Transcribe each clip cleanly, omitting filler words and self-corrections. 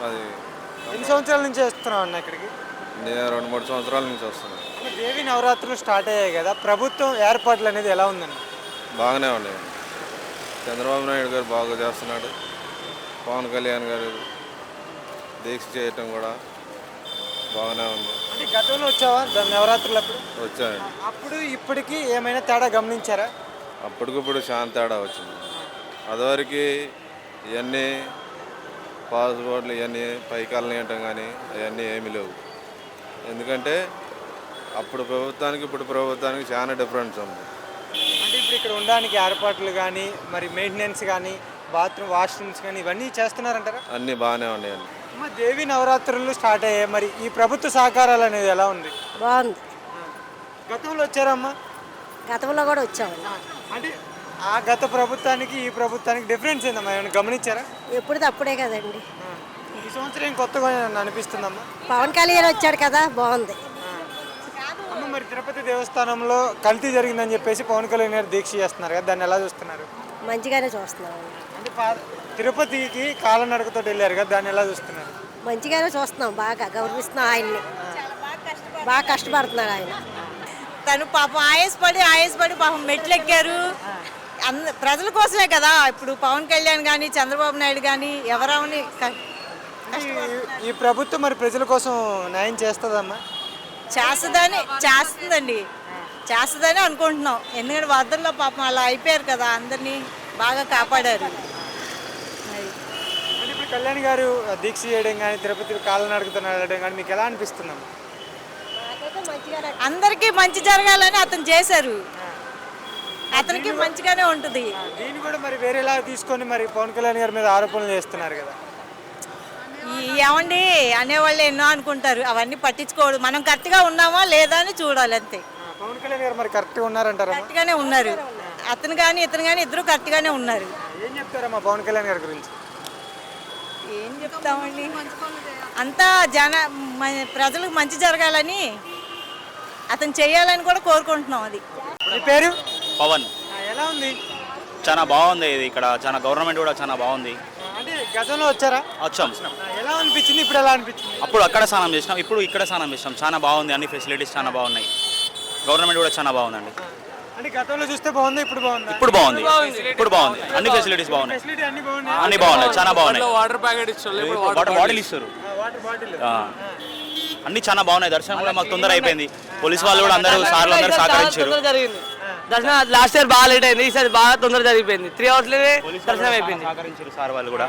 అది ఎన్ని సంవత్సరాల నుంచి వస్తున్నావు అన్న ఇక్కడికి? నేను 2-3 సంవత్సరాల నుంచి వస్తున్నాను. దేవి నవరాత్రులు స్టార్ట్ అయ్యాయి కదా, ప్రభుత్వం ఏర్పాట్లు అనేది ఎలా ఉందండి? బాగానే ఉన్నాయి. చంద్రబాబు నాయుడు గారు బాగా చేస్తున్నాడు. పవన్ కళ్యాణ్ గారు దీక్ష చేయటం కూడా బాగానే ఉంది. అంటే గతంలో వచ్చావా నవరాత్రులు అప్పుడు? వచ్చాయండి. అప్పుడు ఇప్పటికి ఏమైనా తేడా గమనించారా? అప్పటికిప్పుడు చాలా తేడా వచ్చింది. అదివరకు ఇవన్నీ పాస్పోర్ట్లు ఇవన్నీ పైకాలని వేయటం కానీ అవన్నీ ఏమీ లేవు. ఎందుకంటే అప్పుడు ప్రభుత్వానికి ఇప్పుడు ప్రభుత్వానికి చాలా డిఫరెన్స్ ఉంది. అంటే ఇప్పుడు ఇక్కడ ఉండడానికి ఏర్పాట్లు కానీ, మరి మెయింటెనెన్స్ కానీ, బాత్రూమ్ వాష్రూమ్స్ కానీ ఇవన్నీ చేస్తున్నారంటారా? అన్నీ బాగానే ఉన్నాయండి. అమ్మ, దేవి నవరాత్రులు స్టార్ట్ అయ్యాయి, మరి ఈ ప్రభుత్వ సహకారాలు అనేది ఎలా ఉంది? బాగుంది. గతంలో వచ్చారమ్మా? గతంలో కూడా వచ్చాము. అంటే ఆ గత ప్రభుత్వానికి ఈ ప్రభుత్వానికి డిఫరెన్స్ ఏందమ్మా, ఏమైనా గమనించారా? ఎప్పుడుది అప్పుడే కదండి. ఈ సంవత్సరం ఏం కొత్తగా అనిపిస్తుందమ్మా? పవన్ కళ్యాణ్ వచ్చాడు కదా, బాగుంది. అమ్మ, మరి తిరుపతి దేవస్థానంలో కల్తీ జరిగిందని చెప్పేసి పవన్ కళ్యాణ్ గారు దీక్ష చేస్తున్నారు కదా, దాన్ని ఎలా చూస్తున్నారు? మంచిగానే చూస్తున్నాం. అంటే తిరుపతికి కాలనడకతో వెళ్ళారు కదా, దాన్ని ఎలా చూస్తున్నారు? మంచిగానే చూస్తున్నాం, బాగా గౌరవిస్తున్నాం ఆయన్ని. బాగా కష్టపడుతున్నాడు ఆయన. తను పాపం ఆయాసపడి పాపం మెట్లెక్కారు. ప్రజల కోసమే కదా. ఇప్పుడు పవన్ కళ్యాణ్ కానీ చంద్రబాబు నాయుడు కానీ ఎవరని ఈ ప్రభుత్వం మరి ప్రజల కోసం న్యాయం చేస్తుందమ్మా? చేస్తుందని అనుకుంటున్నాం. ఎందుకంటే వరదల్లో పాపం అలా అయిపోయారు కదా, అందరినీ బాగా కాపాడారు. అంటే ఇప్పుడు కళ్యాణ్ గారు దీక్ష చేయడం కానీ, తిరుపతి కాలనడకతో నడవడం కానీ మీకు ఎలా అనిపిస్తుందమ్మా? అందరికీ మంచి జరగాలని అతను చేశారు. అతనికి మంచిగానే ఉంటుంది. దీన్ని కూడా మరి వేరేలా తీసుకొని మరి పవన్ కళ్యాణ్ గారి మీద ఆరోపణలు చేస్తున్నారు కదా. ఏమండి అనేవాళ్ళు ఎన్నో అనుకుంటారు, అవన్నీ పట్టించుకోవడం. మనం కరెక్ట్గా ఉన్నామా లేదా అని చూడాలి అంతే. పవన్ కళ్యాణ్ గారు మరి కరెక్ట్గా ఉన్నారంటారా? కరెక్ట్గానే ఉన్నారు. అతను కానీ ఇతను కానీ ఇద్దరు కరెక్ట్గానే ఉన్నారు. ఏం చెప్తారమ్మా పవన్ కళ్యాణ్ గారి గురించి? ఏం చెప్తామండి, అంతా ప్రజలకు మంచి జరగాలని అతను చేయాలని కూడా కోరుకుంటున్నాం. అది. మీ పేరు? పవన్. ఎలా ఉంది? చాలా బాగుంది. ఇది ఇక్కడ చాలా గవర్నమెంట్ కూడా చాలా బాగుంది. అంటే గతంలో వచ్చారా? వచ్చాం. ఎలా అనిపించింది, ఇప్పుడు ఎలా అనిపించింది? అప్పుడు అక్కడ స్నానం చేసినాం, ఇప్పుడు ఇక్కడ స్నానం చేసినాం. చాలా బాగుంది, అన్ని ఫెసిలిటీస్ చాలా బాగున్నాయి. గవర్నమెంట్ కూడా చాలా బాగుందండి. అంటే గతంలో చూస్తే బాగుంది, ఇప్పుడు బాగుంది. ఇప్పుడు బాగుంది, ఇప్పుడు బాగుంది. అన్ని ఫెసిలిటీస్ బాగున్నాయి, ఫెసిలిటీ అన్ని బాగున్నాయి. అన్ని బాగున్నాయి, చాలా బాగున్నాయి. వాటర్ ప్యాకెట్ ఇస్తారు, వాటర్ బాటిల్ ఇస్తారు. వాటర్ బాటిల్ అన్ని చాలా బాగున్నాయి. దర్శనం కూడా మాకు తొందర అయిపోయింది. పోలీస్ వాళ్ళు కూడా అందరూ సార్లు అందరూ సహకరించారు. దర్శనం లాస్ట్ ఇయర్ బాగా లేట్ అయింది, ఈసారి బాగా తొందర జరిగిపోయింది. 3 hours దర్శనం అయిపోయింది. సహకరించారు సార్ వాళ్ళు కూడా,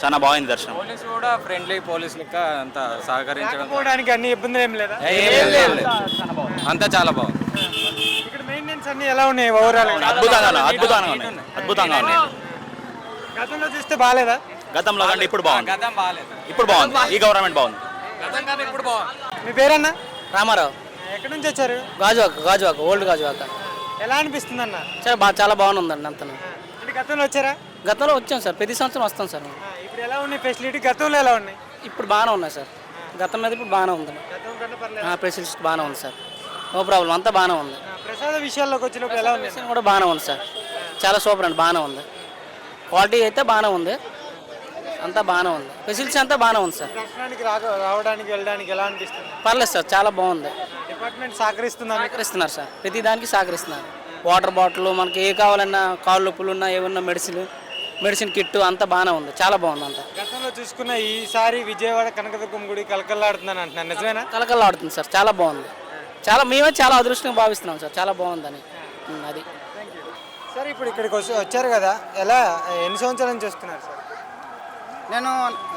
చాలా బాగుంది దర్శనం. పోలీసు కూడా ఫ్రెండ్లీ పోలీస్ లెక్క అంతా సహకరించడం. పోవడానికి అన్ని ఇబ్బందులు ఏం లేదా? అంతా చాలా బాగుంది. ఇక్కడ మెయింటెనెన్స్ అన్ని ఎలా ఉన్నాయి ఓవరాల్? అద్భుతంగా ఉన్నాయి, అద్భుతంగా ఉన్నాయి. గతంలో చూస్తే బాగాలేదా? గతంలో కంటే ఇప్పుడు బాగుంది. గతం బాగాలేదు, ఇప్పుడు బాగుంది. ఈ గవర్నమెంట్ బాగుంది. గతం కానీ ఇప్పుడు బాగుంది. మీ పేరన్నా? రామారావు. ఎక్కడి నుంచి వచ్చారు? గాజువాక ఓల్డ్ గాజువాక. ఎలా అనిపిస్తుంది అన్న? చాలా బాగుందండి అంతా. అంటే గతంలో వచ్చారా? గతంలో వచ్చాం సార్, ప్రతి సంవత్సరం వస్తాం సార్. ఇప్పుడు ఎలా ఉన్నాయి ఫెసిలిటీ, గతంలో ఎలా ఉన్నాయి? ఇప్పుడు బాగానే ఉన్నాయి సార్. గతం మీద ఇప్పుడు బాగానే ఉంది. ఫెసిలిటీస్ బాగానే ఉంది సార్, నో ప్రాబ్లం, అంతా బాగానే ఉంది. ప్రసాద విషయాల్లోకి వచ్చినప్పుడు ఎలా ఉంది? కూడా బాగానే ఉంది సార్, చాలా సూపర్ అండి, బాగానే ఉంది. క్వాలిటీ అయితే బాగానే ఉంది, అంతా బాగానే ఉంది. ఫెసిలిటీస్ అంతా బాగానే ఉంది సార్. దర్శనానికి రావడానికి వెళ్ళడానికి ఎలా అనిపిస్తుంది? పర్లేదు సార్, చాలా బాగుంది. డిపార్ట్మెంట్ సహకరిస్తున్నారు సార్, ప్రతి దానికి సహకరిస్తున్నారు. వాటర్ బాటిల్, మనకి ఏ కావాలన్నా, కాళ్ళు నొప్పులు ఉన్నా, ఏమన్నా మెడిసిన్ కిట్ అంతా బాగానే ఉంది, చాలా బాగుంది అంతా. గతంలో చూసుకున్న ఈసారి విజయవాడ కనకదుర్గం గుడి కలకల్లాడుతుందని అంటున్నారు, నిజమేనా? కలకల్లాడుతుంది సార్, చాలా బాగుంది. మేమే చాలా అదృష్టంగా భావిస్తున్నాం సార్, చాలా బాగుందని. అది సార్, ఇప్పుడు ఇక్కడికి వచ్చారు కదా, ఎలా ఎన్ని సంవత్సరాల నుంచి వస్తున్నారు సార్? నేను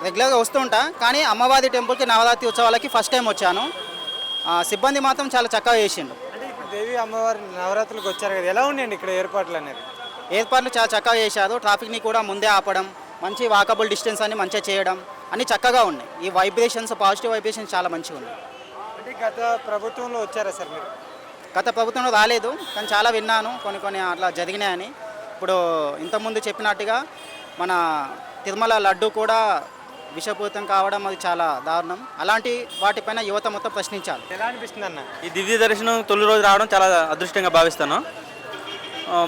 రెగ్యులర్గా వస్తూ ఉంటా, కానీ అమ్మవారి టెంపుల్కి నవరాత్రి ఉత్సవాలకి ఫస్ట్ టైం వచ్చాను. సిబ్బంది మాత్రం చాలా చక్కగా చేసిండు. అంటే ఇప్పుడు దేవి అమ్మవారి నవరాత్రులకు వచ్చారు కదా, ఎలా ఉన్నాయండి ఇక్కడ ఏర్పాట్లు అనేది? ఏర్పాట్లు చాలా చక్కగా చేశారు. ట్రాఫిక్ని కూడా ముందే ఆపడం, మంచి వాకబుల్ డిస్టెన్స్ అన్ని మంచిగా చేయడం అన్నీ చక్కగా ఉన్నాయి. ఈ వైబ్రేషన్స్, పాజిటివ్ వైబ్రేషన్స్ చాలా మంచిగా ఉన్నాయి. అంటే గత ప్రభుత్వంలో వచ్చారా సార్ మీరు? గత ప్రభుత్వంలో రాలేదు, కానీ చాలా విన్నాను, కొన్ని అట్లా జరిగినాయని. ఇప్పుడు ఇంతకుముందు చెప్పినట్టుగా మన తిరుమల లడ్డు కూడా విషపూరితం కావడం అది చాలా దారుణం. అలాంటి వాటిపైన యువత మొత్తం ప్రశ్నించాలి. ఎలా అనిపిస్తుంది అన్న? ఈ దివ్య దర్శనం తొలి రోజు రావడం చాలా అదృష్టంగా భావిస్తాను.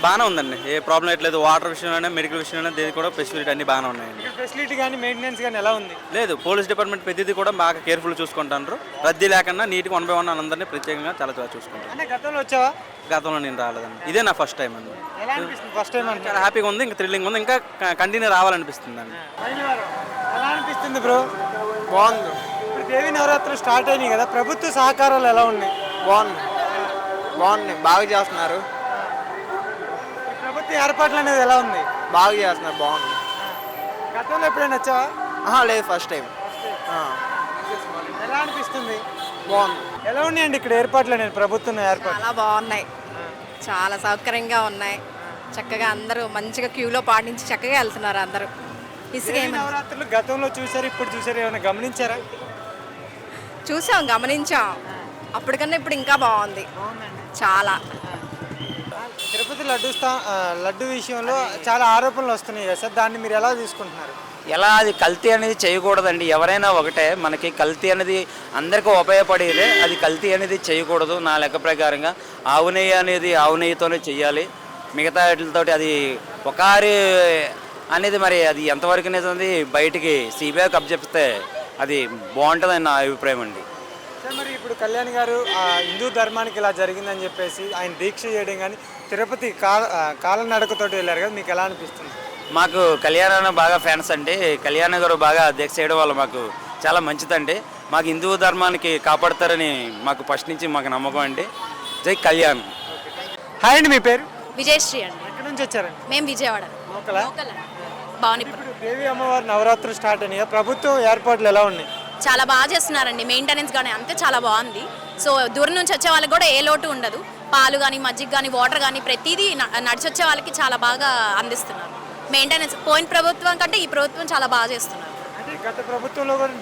బాగానే ఉందండి, ఏ ప్రాబ్లం ఎట్లేదు. వాటర్ విషయంలోనే, మెడికల్ విషయంలోనే, దేని కూడా ఫెసిలిటీ అన్నీ బాగానే ఉన్నాయండి. ఇక్కడ ఫెసిలిటీ కానీ మెయింటెనెన్స్ కానీ ఎలా ఉంది? లేదు, పోలీస్ డిపార్ట్మెంట్ ప్రతిదీ కూడా బాగా కేర్ఫుల్ చూసుకుంటారు. రద్దీ లేకుండా నీట్గా 1 by 1 అందరినీ ప్రత్యేకంగా చాలా చూసుకుంటారు. అంటే గతంలో వచ్చావా? గతంలో నేను రాలేదండి, ఇదే నా ఫస్ట్ టైం అండి. ఎలా అనిపిస్తుంది ఫస్ట్ టైం అంటే? చాలా హ్యాపీగా ఉంది, ఇంకా థ్రిల్లింగ్ ఉంది, ఇంకా కంటిన్యూ రావాలనిపిస్తుంది అండి. ఎలా అనిపిస్తుంది బ్రో? బాగుంది. ఇప్పుడు దేవి నవరాత్రులు స్టార్ట్ అయినాయి కదా, ప్రభుత్వ సహకారాలు ఎలా ఉన్నాయి? బాగున్నాయి, బాగా చేస్తున్నారు. ఈ ప్రభుత్వ ఏర్పాట్లు అనేది ఎలా ఉంది? బాగా చేస్తున్నారు, బాగుంది. గతంలో ఎప్పుడైనా వచ్చావా? లేదు, ఫస్ట్ టైం. ఎలా అనిపిస్తుంది? బాగుంది. ఎలా ఉన్నాయండి ఇక్కడ ఏర్పాట్లు అనేది, ప్రభుత్వం ఏర్పాట్లు? చాలా బాగున్నాయి, చాలా సౌకర్యంగా ఉన్నాయి. చక్కగా అందరూ మంచిగా క్యూలో పాటించి చక్కగా వెళ్తున్నారు అందరూ. ఇసుక దేవి నవరాత్రులు గతంలో చూసారు, ఇప్పుడు చూసారు, ఏమైనా గమనించారా? చూసాం, గమనించాం. అప్పటికన్నా ఇప్పుడు ఇంకా బాగుంది చాలా. తిరుపతి లడ్డు విషయంలో చాలా ఆరోపణలు వస్తున్నాయి కదా సార్, దాన్ని మీరు ఎలా తీసుకుంటున్నారు? ఎలా అది కల్తీ అనేది చేయకూడదండి. ఎవరైనా ఒకటే, మనకి కల్తీ అనేది అందరికీ ఉపయోగపడేదే, అది కల్తీ అనేది చేయకూడదు. నా లెక్క ప్రకారంగా ఆవు నెయ్యి అనేది ఆవు నెయ్యితోనే చెయ్యాలి. మిగతా వాటితోటి అది ఒకరి అనేది మరి అది ఎంతవరకు అనేది బయటికి సిబిఐ కబ్జెప్తే అది బాగుంటుందని నా అభిప్రాయం అండి. సార్ మరి ఇప్పుడు కళ్యాణ్ గారు హిందూ ధర్మానికి ఇలా జరిగిందని చెప్పేసి ఆయన దీక్ష చేయడం కానీ తిరుపతి కాలనడకతోటి వెళ్ళారు కదా, మీకు ఎలా అనిపిస్తుంది? మాకు కళ్యాణ బాగా ఫ్యాన్స్ అండి. కళ్యాణ్ గారు బాగా దీక్ష చేయడం వల్ల మాకు చాలా మంచిదండి. మాకు హిందూ ధర్మానికి కాపాడతారని మాకు ఫస్ట్ నుంచి మాకు నమ్మకం అండి. జై కళ్యాణ్. హాయ్ అండి, మీ పేరు? విజయశ్రీ అండి. ఎక్కడి నుంచి వచ్చారండి? మేము విజయవాడ లోకలా? బాగుంది. ఇప్పుడు దేవి అమ్మవారి నవరాత్రులు స్టార్ట్ అయినాయి, ప్రభుత్వం ఏర్పాట్లు ఎలా ఉన్నాయి? చాలా బాగా చేస్తున్నారండి, మెయింటెనెన్స్ కానీ అంతే చాలా బాగుంది. సో దూరం నుంచి వచ్చే వాళ్ళకి కూడా ఏ లోటు ఉండదు. పాలు కానీ, మజ్జిగ కానీ, వాటర్ కానీ ప్రతిదీ నడిచి వచ్చే వాళ్ళకి చాలా బాగా అందిస్తున్నారు. మెయింటెనెన్స్ పోయిన ప్రభుత్వం కంటే ఈ ప్రభుత్వం చాలా బాగా చేస్తున్నారు. అంటే గత ప్రభుత్వంలో కూడా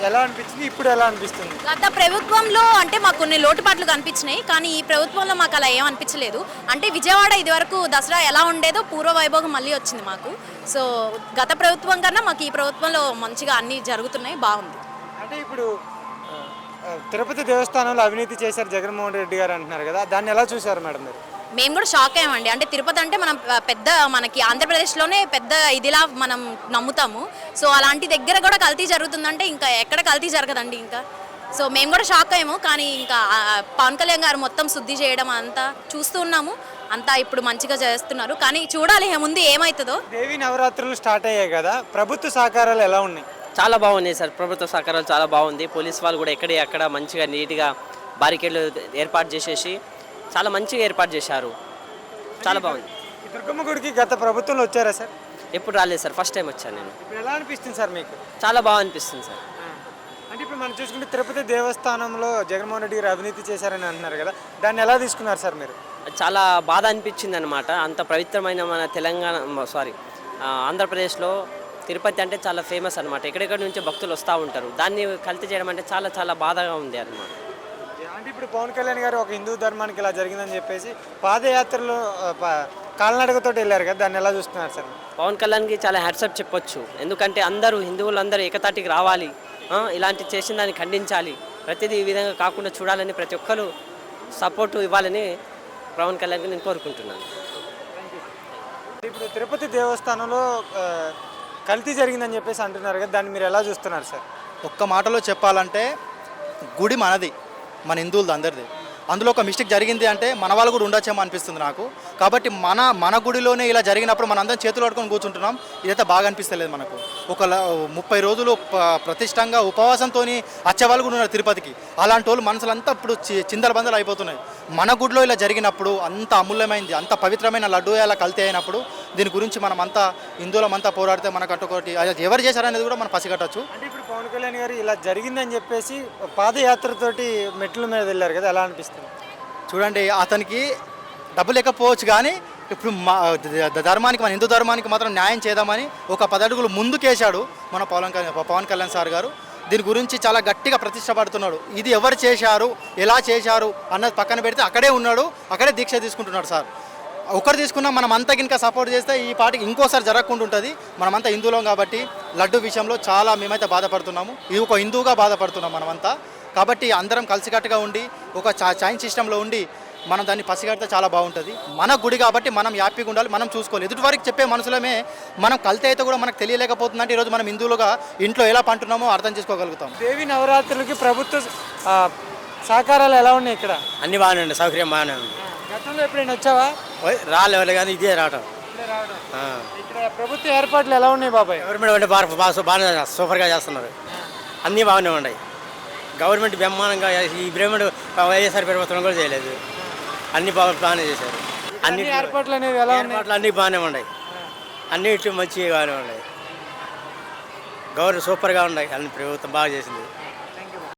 ఎలా అనిపించింది, ఇప్పుడు ఎలా అనిపిస్తుంది? గత ప్రభుత్వంలో అంటే మాకు కొన్ని లోటుపాట్లు కనిపించినాయి, కానీ ఈ ప్రభుత్వంలో మాకు అలా ఏం అనిపించలేదు. అంటే విజయవాడ ఇదివరకు దసరా ఎలా ఉండేదో పూర్వ వైభోగం మళ్ళీ వచ్చింది మాకు. సో గత ప్రభుత్వం కన్నా మాకు ఈ ప్రభుత్వంలో మంచిగా అన్నీ జరుగుతున్నాయి, బాగుంది. అంటే ఇప్పుడు తిరుపతి దేవస్థానంలో అవినీతి చేశారు జగన్మోహన్ రెడ్డి గారు అంటున్నారు కదా, దాన్ని ఎలా చూశారు మేడం మీరు? మేము కూడా షాక్ అయ్యామండి. అంటే తిరుపతి అంటే మనం పెద్ద మనకి ఆంధ్రప్రదేశ్లోనే పెద్ద ఇదిలా మనం నమ్ముతాము. సో అలాంటి దగ్గర కూడా కల్తీ జరుగుతుందంటే ఇంకా ఎక్కడ కల్తీ జరగదండి ఇంకా. సో మేము కూడా షాక్ అయ్యాము. కానీ ఇంకా పవన్ కళ్యాణ్ గారు మొత్తం శుద్ధి చేయడం అంతా చూస్తూ ఉన్నాము, అంతా ఇప్పుడు మంచిగా చేస్తున్నారు. కానీ చూడాలి ముందు ఏమవుతుందో. దేవి నవరాత్రులు స్టార్ట్ అయ్యాయి కదా, ప్రభుత్వ సహకారాలు ఎలా ఉన్నాయి? చాలా బాగున్నాయి సార్, ప్రభుత్వ సహకారాలు చాలా బాగుంది. పోలీస్ వాళ్ళు కూడా ఎక్కడ మంచిగా నీట్గా బారికేడ్లు ఏర్పాటు చేసేసి చాలా మంచిగా ఏర్పాటు చేశారు, చాలా బాగుంది. ఈ దుర్గమ్మ గుడికి గత ప్రభుత్వంలో వచ్చారా సార్? ఎప్పుడు రాలేదు సార్, ఫస్ట్ టైం వచ్చాను నేను. ఇప్పుడు ఎలా అనిపిస్తుంది సార్ మీకు? చాలా బాగా అనిపిస్తుంది సార్. అంటే ఇప్పుడు మనం చూసుకుంటే తిరుపతి దేవస్థానంలో జగన్మోహన్ రెడ్డి గారు అవినీతి చేశారని అంటున్నారు కదా, దాన్ని ఎలా తీసుకున్నారు సార్ మీరు? చాలా బాధ అనిపించింది అనమాట. అంత పవిత్రమైన మన ఆంధ్రప్రదేశ్లో తిరుపతి అంటే చాలా ఫేమస్ అనమాట. ఎక్కడెక్కడి నుంచి భక్తులు వస్తూ ఉంటారు, దాన్ని కల్తీ చేయడం అంటే చాలా చాలా బాధగా ఉంది అనమాట. అంటే ఇప్పుడు పవన్ కళ్యాణ్ గారు ఒక హిందూ ధర్మానికి ఇలా జరిగిందని చెప్పేసి పాదయాత్రలో కాలినడకతో వెళ్ళారు కదా, దాన్ని ఎలా చూస్తున్నారు సార్? పవన్ కళ్యాణ్కి చాలా హ్యాట్సప్ చెప్పొచ్చు. ఎందుకంటే హిందువులందరూ ఏకతాటికి రావాలి, ఇలాంటి చేసిన దాన్ని ఖండించాలి, ప్రతిదీ ఈ విధంగా కాకుండా చూడాలని ప్రతి ఒక్కరు సపోర్టు ఇవ్వాలని పవన్ కళ్యాణ్కి నేను కోరుకుంటున్నాను. ఇప్పుడు తిరుపతి దేవస్థానంలో కల్తీ జరిగిందని చెప్పేసి అంటున్నారు కదా, దాన్ని మీరు ఎలా చూస్తున్నారు సార్? ఒక్క మాటలో చెప్పాలంటే గుడి మనది, మన హిందువులది అందరిది. అందులో ఒక మిస్టేక్ జరిగింది అంటే మన వాళ్ళు కూడా ఉండొచ్చేమో అనిపిస్తుంది నాకు. కాబట్టి మన గుడిలోనే ఇలా జరిగినప్పుడు మనం అందరం చేతులు పట్టుకొని కూర్చుంటున్నాం, ఇదైతే బాగా అనిపిస్తలేదు మనకు. 30 రోజులు ప్రతిష్టంగా ఉపవాసంతో వచ్చేవాళ్ళు కూడా ఉన్నారు తిరుపతికి. అలాంటి వాళ్ళు మనసులంతా ఇప్పుడు చిందల బందలు అయిపోతున్నాయి. మన గుడిలో ఇలా జరిగినప్పుడు అంత అమూల్యమైంది, అంత పవిత్రమైన లడ్డు ఇలా కల్తీ అయినప్పుడు దీని గురించి మనం అంతా హిందువులమంతా పోరాడితే మనకు అటుకొకటి ఎవరు చేశారనేది కూడా మనం పసిగట్టచ్చు. అంటే ఇప్పుడు పవన్ కళ్యాణ్ గారు ఇలా జరిగిందని చెప్పేసి పాదయాత్రతోటి మెట్ల మీద వెళ్ళారు కదా, ఎలా అనిపిస్తుంది? చూడండి, అతనికి డబ్బు లేకపోవచ్చు కానీ ఇప్పుడు ధర్మానికి, మన హిందూ ధర్మానికి మాత్రం న్యాయం చేద్దామని ఒక 10 అడుగులు ముందుకేశాడు మన పవన్ కళ్యాణ్ సార్ గారు. దీని గురించి చాలా గట్టిగా ప్రతిష్టపడుతున్నాడు. ఇది ఎవరు చేశారు, ఎలా చేశారు అన్నది పక్కన పెడితే అక్కడే ఉన్నాడు, అక్కడే దీక్ష తీసుకుంటున్నాడు సార్. ఒకరు తీసుకున్నా మనం అంతా ఇంకా సపోర్ట్ చేస్తే ఈ పార్టీకి ఇంకోసారి జరగకుండా ఉంటుంది. మనమంతా హిందువులం కాబట్టి లడ్డు విషయంలో చాలా మేమైతే బాధపడుతున్నాము, ఇది ఒక హిందువుగా బాధపడుతున్నాం మనమంతా. కాబట్టి అందరం కలిసికట్టుగా ఉండి ఒక చైన్ సిస్టంలో ఉండి మనం దాన్ని పసిగడితే చాలా బాగుంటుంది. మన గుడి కాబట్టి మనం హ్యాపీగా ఉండాలి, మనం చూసుకోవాలి. ఎదుటి వారికి చెప్పే మనసులమే మనం కల్తీ అయితే కూడా మనకు తెలియలేకపోతుందంటే ఈరోజు మనం హిందువులుగా ఇంట్లో ఎలా పంటున్నామో అర్థం చేసుకోగలుగుతాం. దేవి నవరాత్రులకి ప్రభుత్వ సహకారాలు ఎలా ఉన్నాయి ఇక్కడ? అన్ని బాగానే ఉంది, సౌకర్యం బాగానే ఉంది. గతంలో ఎప్పుడైనా వచ్చావా? రాలేవాలి కానీ ఇదే రావటం. ఇక్కడ ప్రభుత్వ ఏర్పాట్లు ఎలా ఉన్నాయి బాబాయ్? గవర్నమెంట్ అంటే బాగానే సూపర్గా చేస్తున్నారు, అన్నీ బాగానే ఉన్నాయి. గవర్నమెంట్ బ్రహ్మాండంగా ఈ బ్రహ్మాండ వైఎస్ఆర్ ప్రభుత్వం కూడా చేయలేదు, అన్ని బాగానే చేశారు. అన్ని ఏర్పాట్లు అనేవి ఎలా ఉన్నాయి? ఏర్పాట్లు అన్నీ బాగానే ఉన్నాయి, అన్నిటి మంచిగా బాగానే ఉన్నాయి. గవర్నమెంట్ సూపర్గా ఉన్నాయి, అన్ని ప్రభుత్వం బాగా చేసింది.